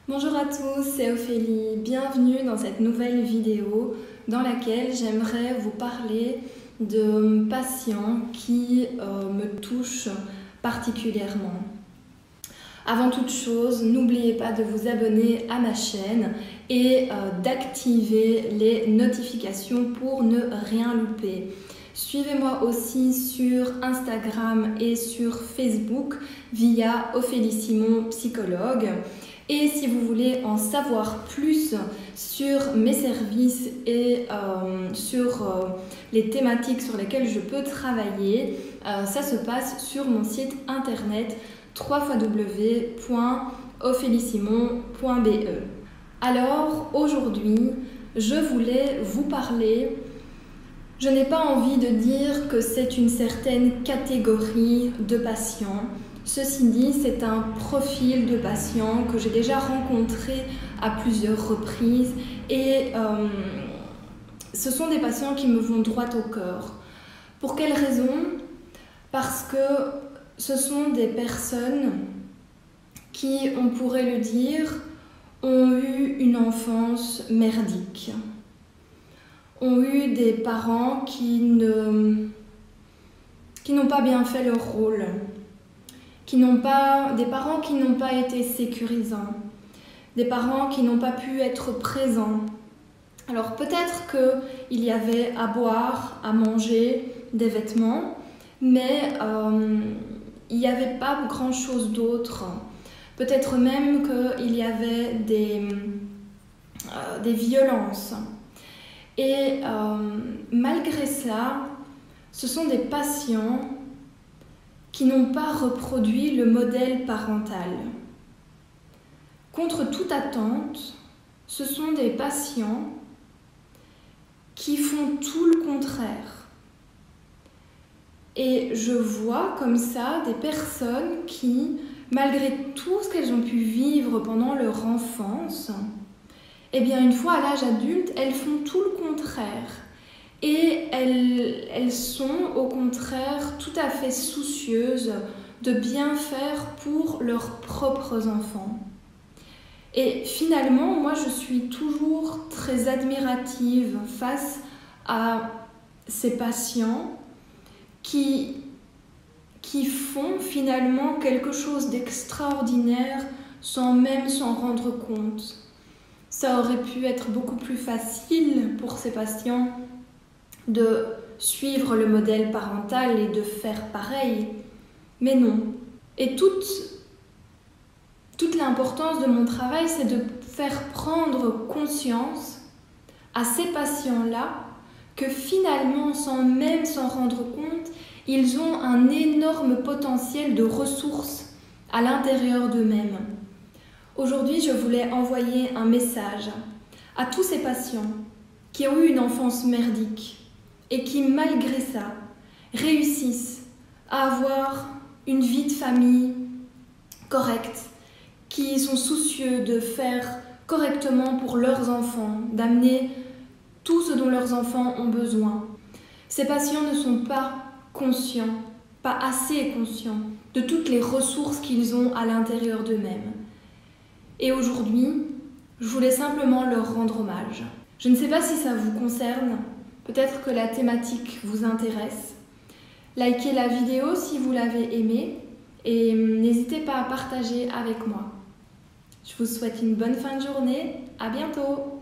Bonjour à tous, c'est Ophélie. Bienvenue dans cette nouvelle vidéo dans laquelle j'aimerais vous parler de patients qui me touchent particulièrement. Avant toute chose, n'oubliez pas de vous abonner à ma chaîne et d'activer les notifications pour ne rien louper. Suivez-moi aussi sur Instagram et sur Facebook via Ophélie Simon Psychologue. Et si vous voulez en savoir plus sur mes services et sur les thématiques sur lesquelles je peux travailler, ça se passe sur mon site internet www.opheliesimon.be. Alors aujourd'hui, je voulais vous parler. Je n'ai pas envie de dire que c'est une certaine catégorie de patients. Ceci dit, c'est un profil de patient que j'ai déjà rencontré à plusieurs reprises et ce sont des patients qui me vont droit au cœur. Pour quelle raison? Parce que ce sont des personnes qui, on pourrait le dire, ont eu une enfance merdique, ont eu des parents qui n'ont pas bien fait leur rôle, des parents qui n'ont pas été sécurisants, des parents qui n'ont pas pu être présents. Alors peut-être qu'il y avait à boire, à manger, des vêtements, mais il n'y avait pas grand-chose d'autre. Peut-être même qu'il y avait des violences. Et malgré cela, ce sont des patients qui n'ont pas reproduit le modèle parental. Contre toute attente, ce sont des patients qui font tout le contraire. Et je vois comme ça des personnes qui, malgré tout ce qu'elles ont pu vivre pendant leur enfance, eh bien une fois à l'âge adulte, elles font tout le contraire. Et elles sont au contraire tout à fait soucieuses de bien faire pour leurs propres enfants. Et finalement, moi je suis toujours très admirative face à ces patients qui font finalement quelque chose d'extraordinaire sans même s'en rendre compte. Ça aurait pu être beaucoup plus facile pour ces patients de suivre le modèle parental et de faire pareil. Mais non. Et toute l'importance de mon travail, c'est de faire prendre conscience à ces patients-là que finalement, sans même s'en rendre compte, ils ont un énorme potentiel de ressources à l'intérieur d'eux-mêmes. Aujourd'hui, je voulais envoyer un message à tous ces patients qui ont eu une enfance merdique et qui, malgré ça, réussissent à avoir une vie de famille correcte, qui sont soucieux de faire correctement pour leurs enfants, d'amener tout ce dont leurs enfants ont besoin. Ces patients ne sont pas conscients, pas assez conscients de toutes les ressources qu'ils ont à l'intérieur d'eux-mêmes. Et aujourd'hui, je voulais simplement leur rendre hommage. Je ne sais pas si ça vous concerne, peut-être que la thématique vous intéresse. Likez la vidéo si vous l'avez aimée et n'hésitez pas à partager avec moi. Je vous souhaite une bonne fin de journée, à bientôt!